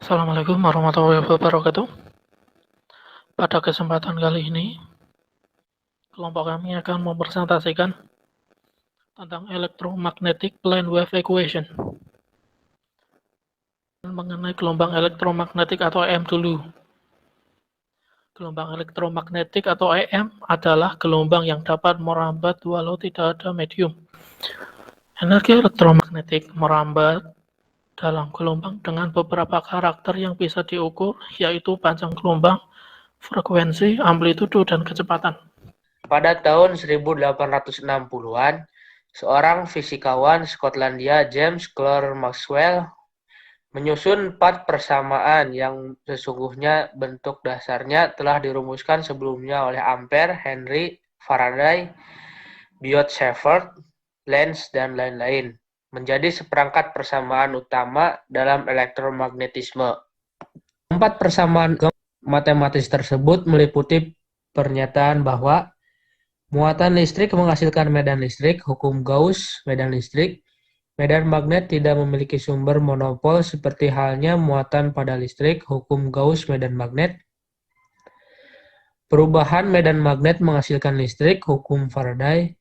Assalamualaikum warahmatullahi wabarakatuh. Pada kesempatan kali ini, kelompok kami akan mempresentasikan tentang electromagnetic plane wave equation. Mengenai gelombang elektromagnetik atau EM dulu. Gelombang elektromagnetik atau EM adalah gelombang yang dapat merambat walau tidak ada medium. Energi elektromagnetik merambat dalam gelombang dengan beberapa karakter yang bisa diukur, yaitu panjang gelombang, frekuensi, amplitudo, dan kecepatan. Pada tahun 1860-an, seorang fisikawan Skotlandia James Clerk Maxwell menyusun 4 persamaan yang sesungguhnya bentuk dasarnya telah dirumuskan sebelumnya oleh Ampere, Henry, Faraday, Biot-Savart, Lenz, dan lain-lain, menjadi seperangkat persamaan utama dalam elektromagnetisme. 4 persamaan matematis tersebut meliputi pernyataan bahwa muatan listrik menghasilkan medan listrik, hukum Gauss, medan listrik, medan magnet tidak memiliki sumber monopol seperti halnya muatan pada listrik, hukum Gauss, medan magnet, perubahan medan magnet menghasilkan listrik, hukum Faraday,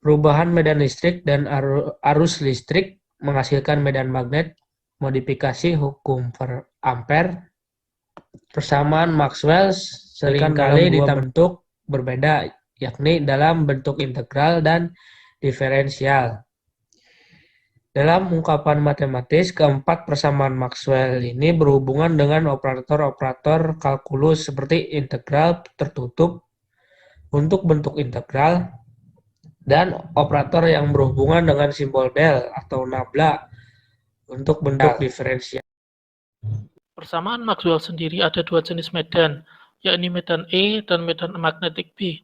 perubahan medan listrik dan arus listrik menghasilkan medan magnet, modifikasi hukum Ampere. Persamaan Maxwell seringkali dalam bentuk berbeda, yakni dalam bentuk integral dan diferensial. Dalam ungkapan matematis, keempat persamaan Maxwell ini berhubungan dengan operator-operator kalkulus seperti integral tertutup untuk bentuk integral dan operator yang berhubungan dengan simbol del atau nabla untuk bentuk diferensial. Persamaan Maxwell sendiri ada dua jenis medan, yakni medan E dan medan magnetik B.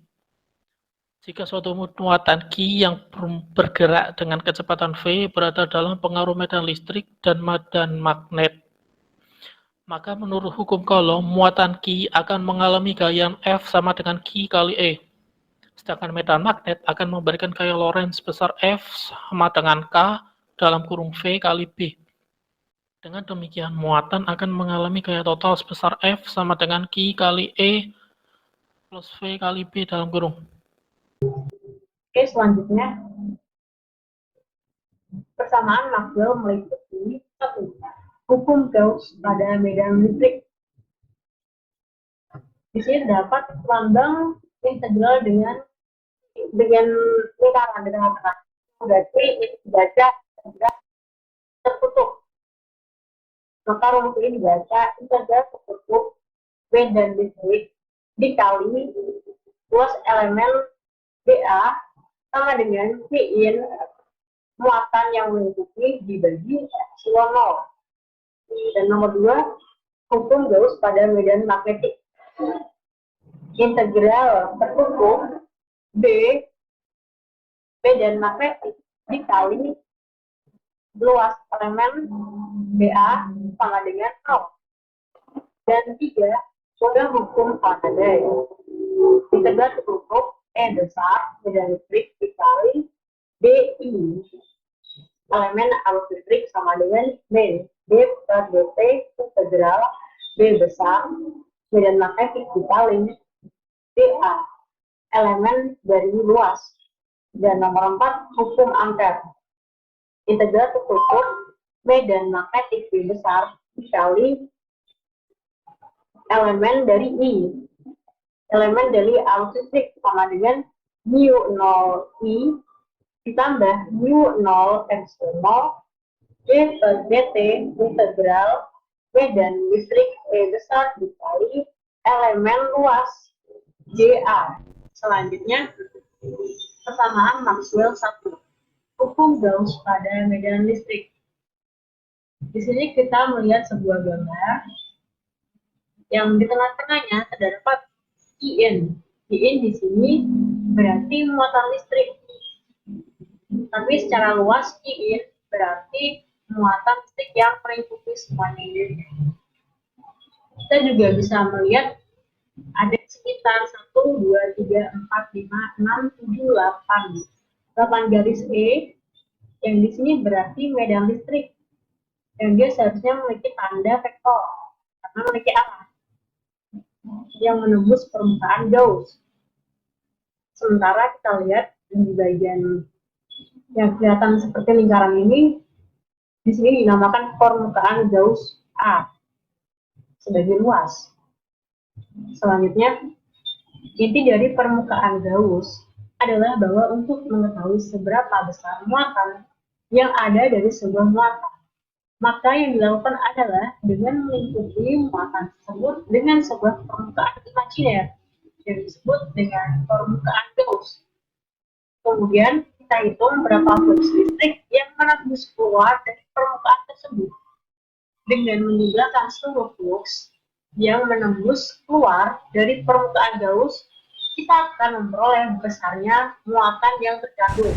Jika suatu muatan Q yang bergerak dengan kecepatan V berada dalam pengaruh medan listrik dan medan magnet, maka menurut hukum Coulomb, muatan Q akan mengalami gaya F sama dengan Q kali E. Sedangkan medan magnet akan memberikan gaya Lorentz besar F sama dengan K dalam kurung V kali B. Dengan demikian, muatan akan mengalami gaya total sebesar F sama dengan Q kali E plus V kali B dalam kurung. Oke, selanjutnya persamaan Maxwell meliputi 1. Hukum Gauss pada medan listrik. Di sini terdapat lambang integral dengan lingkaran di tengah-tengah. Berarti dibaca tertutup. Maka rumus ini dibaca integral tertutup medan listrik dikali luas elemen BA sama dengan Vin muatan yang mengikuti dibagi epsilon 0. Dan nomor 2, hukum Gauss pada medan magnetik. Integral tertutup B medan magnetik dikali luas elemen BA sama dengan 0. Dan 3, sudah hukum Faraday. Integral tertutup E besar medan listrik dikali DI elemen arus listrik sama dengan B. D per dt integral B besar medan magnetik dikali dA elemen dari luas. Dan nomor 4, hukum Ampere. Integral tertutup medan magnetik B besar dikali elemen dari I elemen dari arus listrik sama dengan mu 0 I ditambah mu 0 epsilon 0 D per dt integral medan listrik E besar dikali elemen luas JA. Selanjutnya, persamaan Maxwell 1. Hukum Gauss pada medan listrik. Di sini kita melihat sebuah gambar yang di tengah-tengahnya terdapat IN. IN di sini berarti muatan listrik. Tapi secara luas IN berarti muatan listrik yang mengikuti semuanya ini. Kita juga bisa melihat ada sekitar 1, 2, 3, 4, 5, 6, 7, 8 garis E yang di sini berarti medan listrik. dan dia seharusnya memiliki tanda vektor karena memiliki arah yang menembus permukaan Gauss. Sementara kita lihat di bagian yang kelihatan seperti lingkaran ini, di sini dinamakan permukaan Gauss A sebagai luas. Selanjutnya, inti dari permukaan Gauss adalah bahwa untuk mengetahui seberapa besar muatan yang ada dari sebuah muatan, maka yang dilakukan adalah dengan melingkupi muatan tersebut dengan sebuah permukaan imajiner yang disebut dengan permukaan Gauss. Kemudian kita hitung berapa flux listrik yang menembus keluar dari permukaan tersebut. Dengan menjumlahkan seluruh flux yang menembus keluar dari permukaan Gauss, kita akan memperoleh besarnya muatan yang terkandung.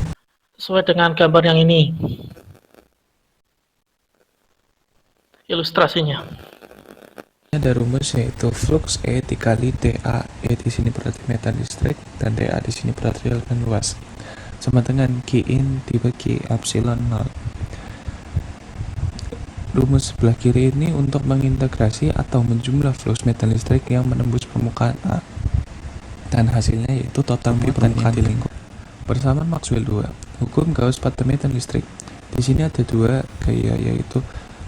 Sesuai dengan gambar yang ini. Ilustrasinya. Ada rumus yaitu flux E dikali dA. E di sini berarti medan listrik dan dA di sini berarti elemen luas. Sama dengan Q in dibagi epsilon 0. Rumus sebelah kiri ini untuk mengintegrasi atau menjumlah flux medan listrik yang menembus permukaan A. Dan hasilnya yaitu total muatan yang dilingkup. Persamaan Maxwell 2. Hukum Gauss pada medan listrik. Di sini ada dua gaya, yaitu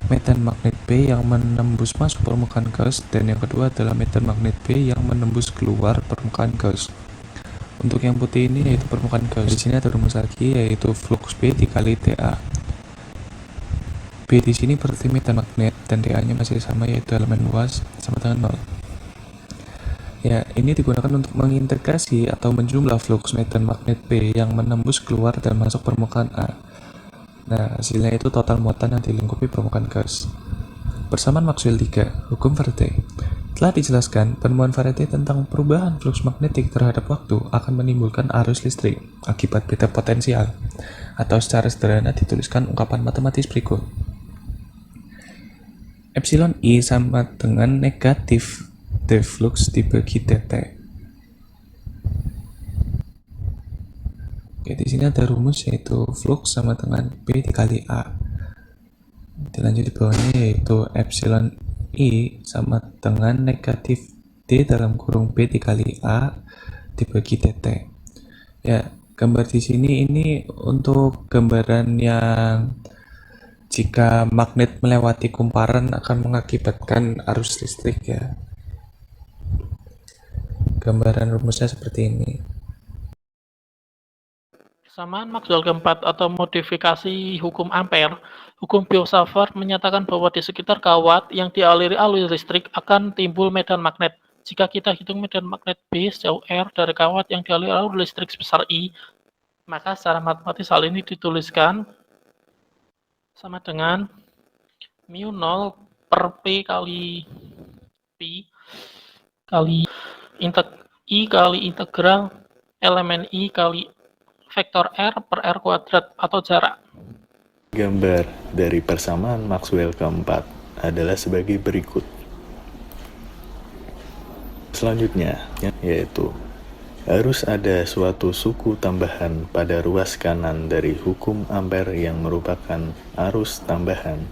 medan magnet B yang menembus masuk permukaan Gauss, dan yang kedua adalah medan magnet B yang menembus keluar permukaan Gauss. Untuk yang putih ini yaitu permukaan Gauss. Di sini ada rumus lagi yaitu flux B dikali dA. B di sini berarti medan magnet dan dA-nya masih sama yaitu elemen luas sama dengan 0. Ya, ini digunakan untuk mengintegrasi atau menjumlah flux medan magnet B yang menembus keluar dan masuk permukaan A. Nah, hasilnya itu total muatan yang dilingkupi permukaan Gauss. Persamaan Maxwell 3, hukum Faraday. Telah dijelaskan, penemuan Faraday tentang perubahan flux magnetik terhadap waktu akan menimbulkan arus listrik akibat beta potensial. Atau secara sederhana dituliskan ungkapan matematis berikut. Epsilon I sama dengan negatif D flux dibagi dt. Oke, di sini ada rumus yaitu flux sama dengan B dikali A. Dilanjut di bawahnya yaitu epsilon I sama dengan negatif D dalam kurung B dikali A dibagi dt. Ya, gambar di sini ini untuk gambaran yang jika magnet melewati kumparan akan mengakibatkan arus listrik ya. Gambaran rumusnya seperti ini. Persamaan Maxwell keempat atau modifikasi hukum Ampere, hukum Biot-Savart menyatakan bahwa di sekitar kawat yang dialiri alur listrik akan timbul medan magnet. Jika kita hitung medan magnet B sejauh R dari kawat yang dialiri alur listrik sebesar I, maka secara matematis hal ini dituliskan sama dengan mu 0 per P kali P kali I kali integral elemen I kali vektor R per R kuadrat atau jarak. Gambar dari persamaan Maxwell keempat adalah sebagai berikut. Selanjutnya, yaitu harus ada suatu suku tambahan pada ruas kanan dari hukum Ampere yang merupakan arus tambahan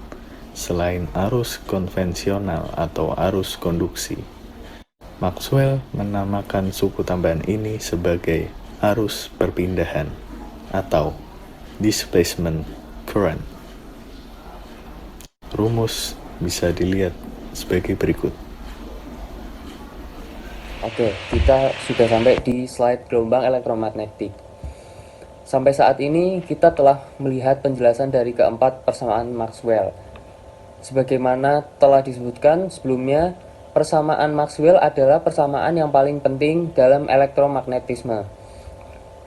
selain arus konvensional atau arus konduksi. Maxwell menamakan suku tambahan ini sebagai arus perpindahan atau displacement current. Rumus bisa dilihat sebagai berikut. Oke, kita sudah sampai di slide gelombang elektromagnetik. Sampai saat ini kita telah melihat penjelasan dari keempat persamaan Maxwell. Sebagaimana telah disebutkan sebelumnya, persamaan Maxwell adalah persamaan yang paling penting dalam elektromagnetisme.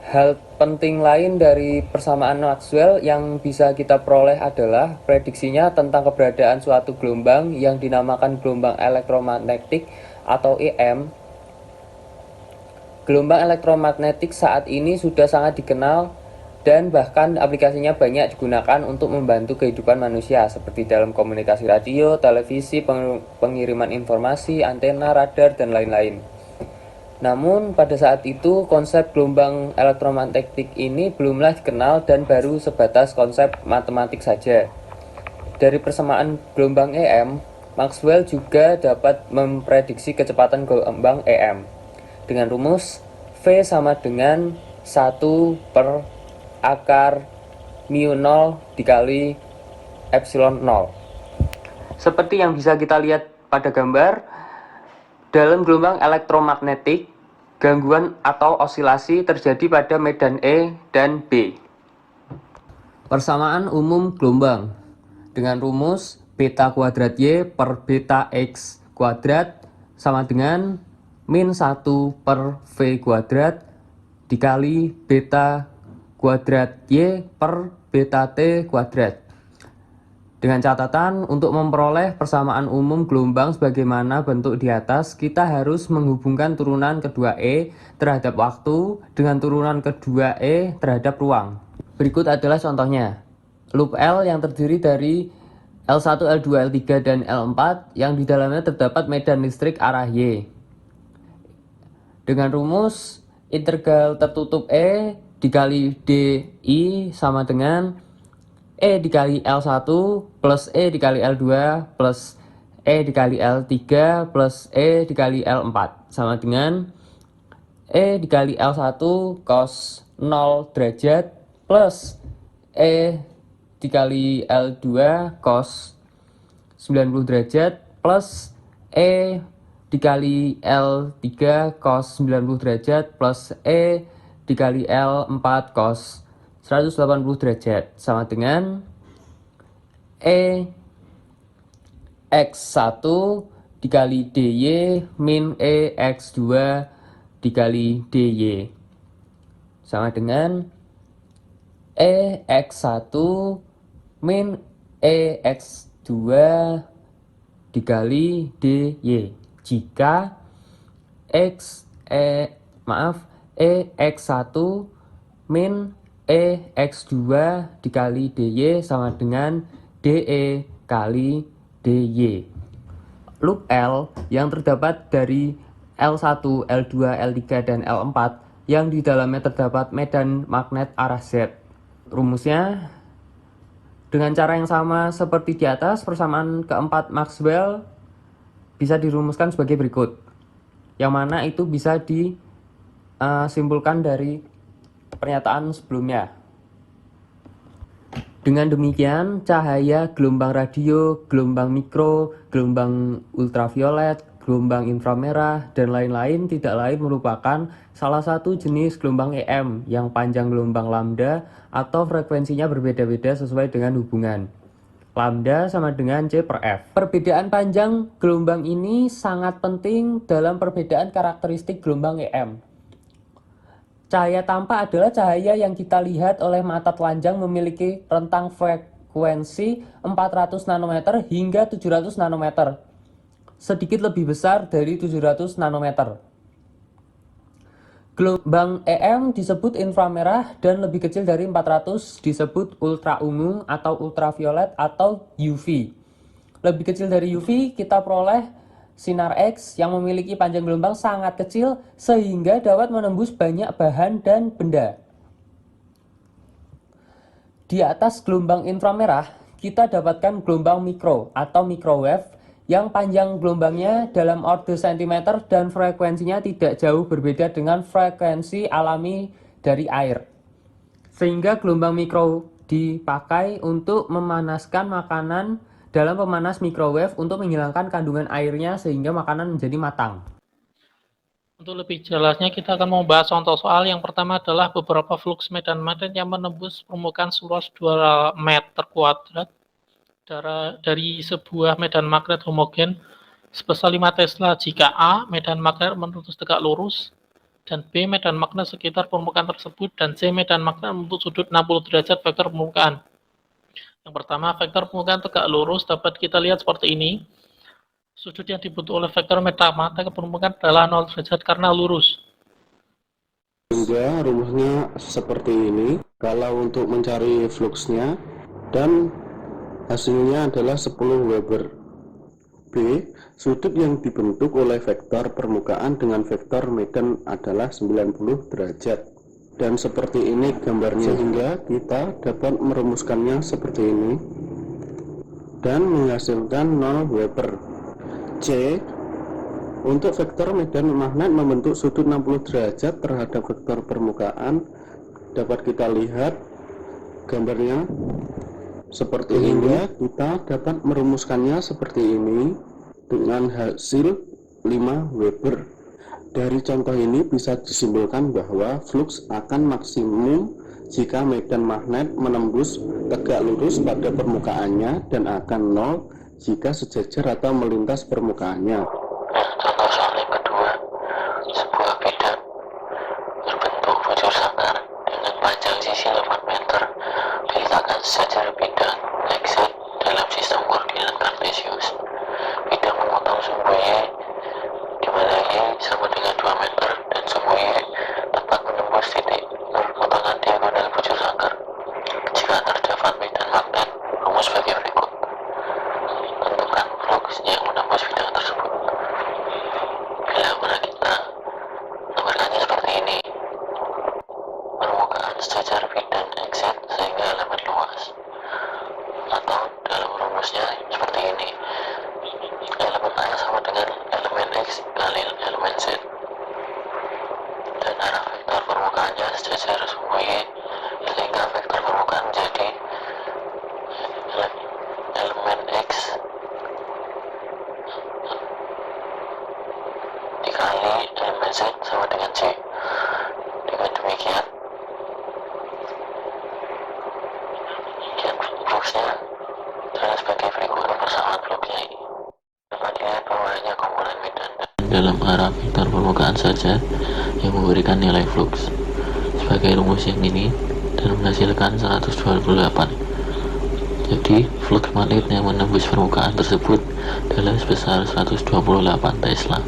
Hal penting lain dari persamaan Maxwell yang bisa kita peroleh adalah prediksinya tentang keberadaan suatu gelombang yang dinamakan gelombang elektromagnetik atau EM. Gelombang elektromagnetik saat ini sudah sangat dikenal dan bahkan aplikasinya banyak digunakan untuk membantu kehidupan manusia seperti dalam komunikasi radio, televisi, pengiriman informasi, antena, radar, dan lain-lain. Namun pada saat itu konsep gelombang elektromagnetik ini belumlah dikenal dan baru sebatas konsep matematik saja. Dari persamaan gelombang EM, Maxwell juga dapat memprediksi kecepatan gelombang EM dengan rumus V sama dengan 1 per akar mu 0 dikali epsilon 0. Seperti yang bisa kita lihat pada gambar, dalam gelombang elektromagnetik, gangguan atau osilasi terjadi pada medan E dan B. Persamaan umum gelombang dengan rumus beta kuadrat Y per beta X kuadrat sama dengan min 1 per V kuadrat dikali beta kuadrat Y per beta T kuadrat. Dengan catatan, untuk memperoleh persamaan umum gelombang sebagaimana bentuk di atas, kita harus menghubungkan turunan kedua E terhadap waktu dengan turunan kedua E terhadap ruang. Berikut adalah contohnya. Loop L yang terdiri dari L1, L2, L3, dan L4 yang di dalamnya terdapat medan listrik arah Y. Dengan rumus integral tertutup E dikali DI sama dengan E dikali L1 plus E dikali L2 plus E dikali L3 plus E dikali L4 sama dengan E dikali L1 cos 0 derajat plus E dikali L2 cos 90 derajat plus E dikali L3 cos 90 derajat plus E dikali L4 cos 180 derajat sama dengan E X1 dikali DY min E X2 dikali DY sama dengan E X1 min E X2 dikali DY jika E X1 min E X2 dikali DY sama dengan DE kali DY. Loop L yang terdapat dari L1, L2, L3, dan L4 yang di dalamnya terdapat medan magnet arah Z. Rumusnya dengan cara yang sama seperti di atas, persamaan keempat Maxwell bisa dirumuskan sebagai berikut. Yang mana itu bisa disimpulkan dari pernyataan sebelumnya. Dengan demikian, cahaya, gelombang radio, gelombang mikro, gelombang ultraviolet, gelombang inframerah, dan lain-lain tidak lain merupakan salah satu jenis gelombang EM yang panjang gelombang lambda atau frekuensinya berbeda-beda sesuai dengan hubungan. Lambda sama dengan C per F. Perbedaan panjang gelombang ini sangat penting dalam perbedaan karakteristik gelombang EM. Cahaya tampak adalah cahaya yang kita lihat oleh mata telanjang memiliki rentang frekuensi 400 nanometer hingga 700 nanometer. Sedikit lebih besar dari 700 nanometer. Gelombang EM disebut inframerah dan lebih kecil dari 400 disebut ultra ungu atau ultraviolet atau UV. Lebih kecil dari UV kita peroleh sinar X yang memiliki panjang gelombang sangat kecil sehingga dapat menembus banyak bahan dan benda. Di atas gelombang inframerah, kita dapatkan gelombang mikro atau microwave yang panjang gelombangnya dalam order cm dan frekuensinya tidak jauh berbeda dengan frekuensi alami dari air. Sehingga gelombang mikro dipakai untuk memanaskan makanan dalam pemanas microwave untuk menghilangkan kandungan airnya sehingga makanan menjadi matang. Untuk lebih jelasnya kita akan membahas contoh soal. Yang pertama adalah beberapa fluks medan magnet yang menembus permukaan seluas 2 meter kuadrat dari sebuah medan magnet homogen sebesar 5 Tesla jika A, medan magnet menuntut tegak lurus, dan B, medan magnet sekitar permukaan tersebut, dan C, medan magnet menuntut sudut 60 derajat vektor permukaan. Yang pertama, vektor permukaan tegak lurus dapat kita lihat seperti ini. Sudut yang dibentuk oleh vektor medan magnet ke permukaan adalah 0 derajat karena lurus. Sehingga rumusnya seperti ini. Kalau untuk mencari fluksnya, dan hasilnya adalah 10 Weber. B, sudut yang dibentuk oleh vektor permukaan dengan vektor medan adalah 90 derajat. Dan seperti ini gambarnya, sehingga kita dapat merumuskannya seperti ini. dan menghasilkan 0 Weber. C. Untuk vektor medan magnet membentuk sudut 60 derajat terhadap vektor permukaan, dapat kita lihat gambarnya seperti ini. Kita dapat merumuskannya seperti ini dengan hasil 5 Weber. Dari contoh ini bisa disimpulkan bahwa flux akan maksimum jika medan magnet menembus tegak lurus pada permukaannya dan akan 0 jika sejajar atau melintas permukaannya. Contoh soal yang kedua, sebuah bidang berbentuk bujur sangkar dengan panjang sisi 8 meter diletakkan sejajar bidang XZ dalam sistem koordinat kartesius. Bidang memotong sumbu Y di mana Y sama dengan 2 meter dan sumbu Y tepat menembus titik perpotongan diagonal bujur sangkar. Jika terdapat medan magnet, rumus sebagai berikut. Tentukan flux yang menembus bidang tersebut. Bila mana kita gambarkannya seperti ini, permukaan sejajar bidang XZ sehingga elemen luas, atau dalam rumusnya seperti ini, elemen A sama dengan elemen X kali elemen Z, dan arah vektor permukaannya sejajar sumbu Y sehingga vektor permukaan menjadi elemen X dikali elemen Z sama dengan C. Dengan demikian fluxnya adalah sebagai berikut. Persamaan fluxnya ini dapat dilihat bahwa hanya komponen medan dalam arah vektor permukaan saja yang memberikan nilai flux. Sebagai rumus yang ini dan menghasilkan 128. Jadi flux magnet yang menembus permukaan tersebut adalah sebesar 128 Tesla.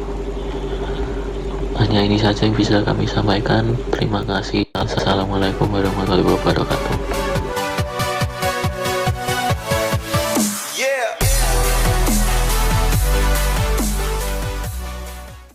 Hanya ini saja yang bisa kami sampaikan. Terima kasih.